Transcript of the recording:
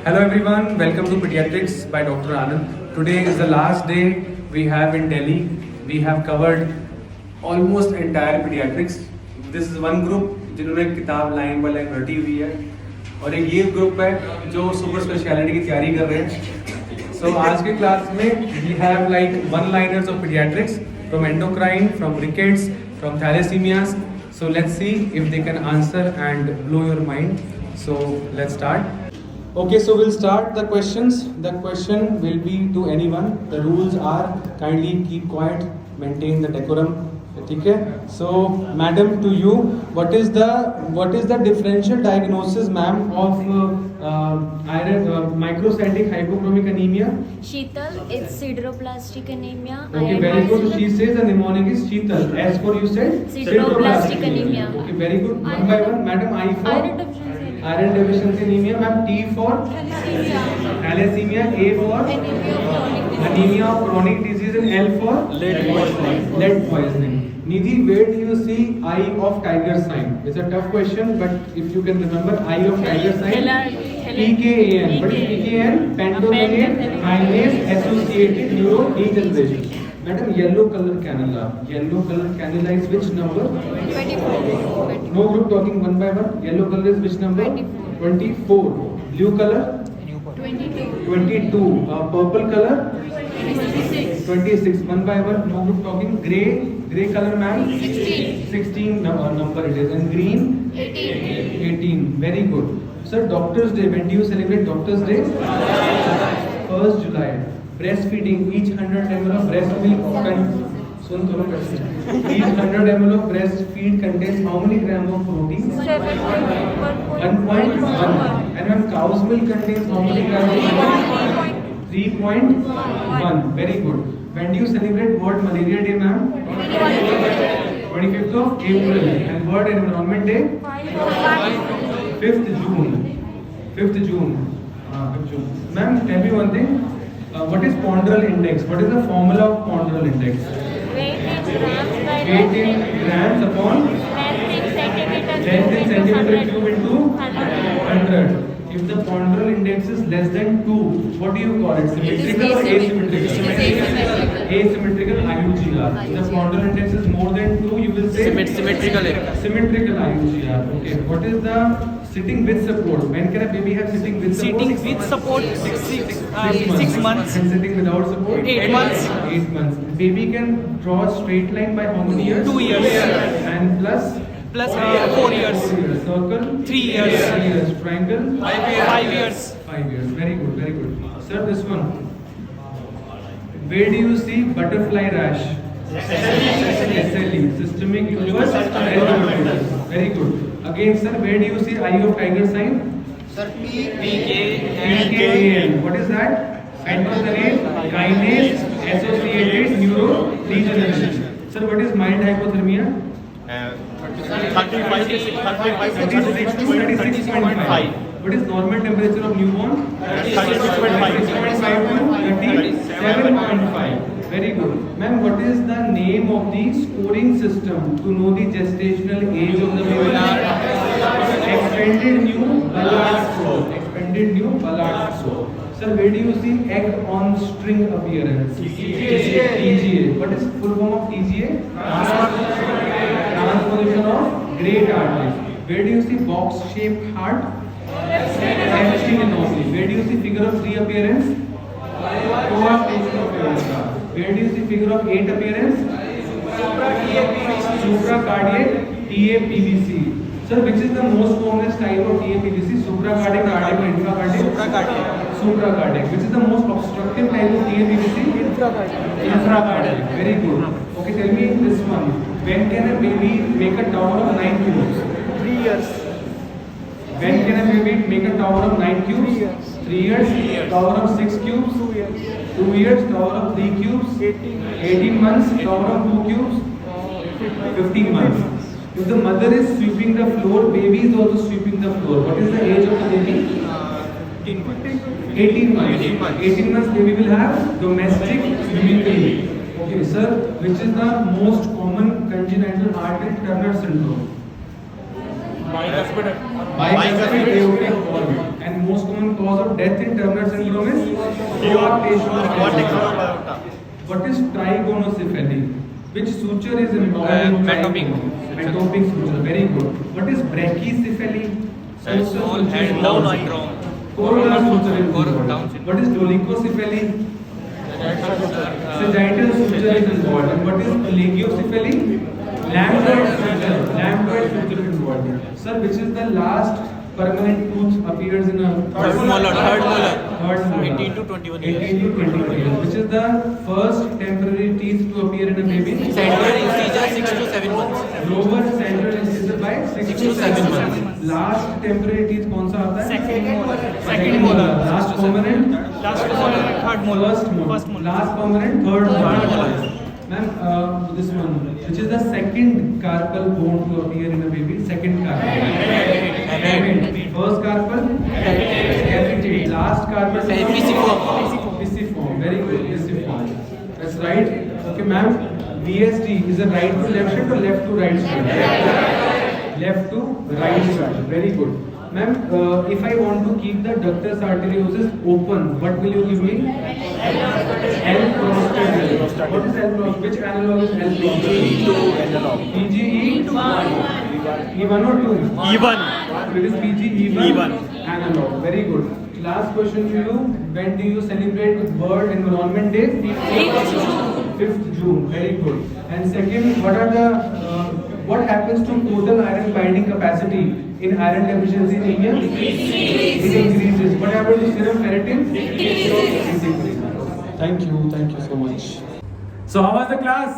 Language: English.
Hello everyone, welcome to Pediatrics by Dr. Anand. Today is the last day we have in Delhi. We have covered almost entire pediatrics. This is one group जिन्होंने किताब line by line रटी हुई है और एक ये group है जो super speciality की तैयारी कर रहे हैं. So आज के क्लास में we have like one liners of pediatrics from endocrine, from rickets, from thalassemias. So let's see if they can answer and blow your mind. So let's start. Okay, so we'll start the questions. The question will be to anyone. The rules are kindly keep quiet, maintain the decorum. Okay. So, madam, to you, what is the differential diagnosis, ma'am, of microcytic hypochromic anemia? Sheetal, it's sideroblastic anemia. Okay, very good. She says the mnemonic is Sheetal. As for you said Sideroblastic anemia. Okay, very good. One by one, madam. I for iron deficiency anemia, ma'am. T for thalassemia. A for anemia of chronic disease, and L for lead poisoning. Nidhi, where do you see eye of tiger sign? It's a tough question, but if you can remember eye of tiger sign, PKAN. What is PKAN? Pantothenate kinase associated neurodegeneration. Madam, yellow color cannula. Yellow color cannula is which number? 24. No group talking one by one. Yellow color is which number? 24. Blue color? 22. 22. Purple color? 26. 26. One by one. No group talking. Grey color, ma'am? 16. 16 number it is. And green? 18. 18. Very good. Sir, Doctor's Day. When do you celebrate Doctor's Day? 1st July. Breastfeeding. Each 100 ml of breast milk each 100 ml of breast feed contains how many grams of protein? 1.1. And when cow's milk contains how many grams of protein? 3.1. Very good. When do you celebrate World Malaria Day, ma'am? 25th of April. And World Environment Day? 5th June. 5th June. 5th June. Ma'am, tell me one thing. What is ponderal index? What is the formula of ponderal index? Weight in grams upon less than centimeter cube into 100. If the ponderal index is less than 2, what do you call it? Symmetrical or asymmetrical? Asymmetrical IUGR. If the ponderal index is more than 2, you will say symmetrical IUGR. Okay. What is the sitting with support? When can a baby have sitting with support? Sitting with support 6 months. And sitting without support? 8 months. 8 months. Baby can draw a straight line by how many years? 2 years. And plus 4 years. Circle? 3 years. 3 years. Triangle? 5 years. 5 years. Very good, very good. Sir, this one. Where do you see butterfly rash? SLE. Systemic lupus erythematosus. Very good. Again, sir, where do you see eye of tiger sign? Sir, PKAN. What is that? Pantothenate kinase associated neurodegeneration. Sir, what is mild hypothermia? 36.5. What is normal temperature of newborn? 36.5 to 37.5. Very good. Ma'am, what is the name of the scoring system to know the gestational age of the baby? Expanded new Ballard score. Expanded new Ballard score. Sir, where do you see egg on string appearance? TGA. What is full form of TGA? Transposition of great arteries. Where do you see box-shaped heart? Epstein-Anomaly. Where do you see figure of 3 appearance? Coaptation of aorta. Where do you see figure of 8 appearance? Supracardiac TAPVC. Sir, which is the most commonest type of TAPVC? Supracardiac, cardiac, or intracardiac? Supracardiac. Which is the most obstructive type of TAPVC? Infracardiac. Very good. Okay, tell me this one. When can a baby make a tower of 9 cubes? 3 years. When can a baby make a tower of 9 cubes? 3 years. 3 years. Tower of 6 cubes? 2 years. 2 years. Tower of 3 cubes? 18 months. Tower of 2 cubes? 15 months. If the mother is sweeping the floor, baby is also sweeping the floor. What is the age of the baby? 18 months. 18 months. 18 months baby will have domestic mimicry. Okay, sir, which is the most common congenital heart and Turner syndrome? Bicuspid aortic valve. And most common cause of death in Turner syndrome is coarctation. What is trigonocephaly? Which suture is involved in Metopic. Metopic suture. Very good. What is brachycephaly? Small head down syndrome. Coronar suture is Down involved. syndrome. What is dolichocephaly? Sagittal suture is involved. And what is plagiocephaly? Lambert suture. Lambert suture is involved. Sir, which is the last permanent tooth appears in a Third molar. Third molar. 18 to 21 years. 18 to 21 years. Which is the first temporary teeth to appear in a baby? Central incisor 6 to 7 months. Lower central incisor by 6 to 7 months. Last temporary teeth कौन सा आता है? Second molar. Second molar. Last permanent? Last molar. Third molar. First molar. First molar. Last permanent? Third molar. Ma'am, this one. Which is the second carpal bone to appear in a baby? Second carpal. First carpal? Capitate. Last carpal? Pisiform. Pisiform. Very good. Pisiform. That's right. Okay, ma'am. VSD is a right to left shift or left to right shift? Left to right shift. Very good. Ma'am, if I want to keep the ductus arteriosus open, what will you give me? L prostate. What is L prostate? Which analog is L prostate? analog. PGE? E1 or 2? E1. It is PGE1 E1. analog. Very good. Last question to you. When do you celebrate World Environment Day? 5th June. Very good. And second, what happens to total iron binding capacity in iron deficiency anemia? It increases. What happens to serum ferritin? It decreases. Thank you so much. So how was the class?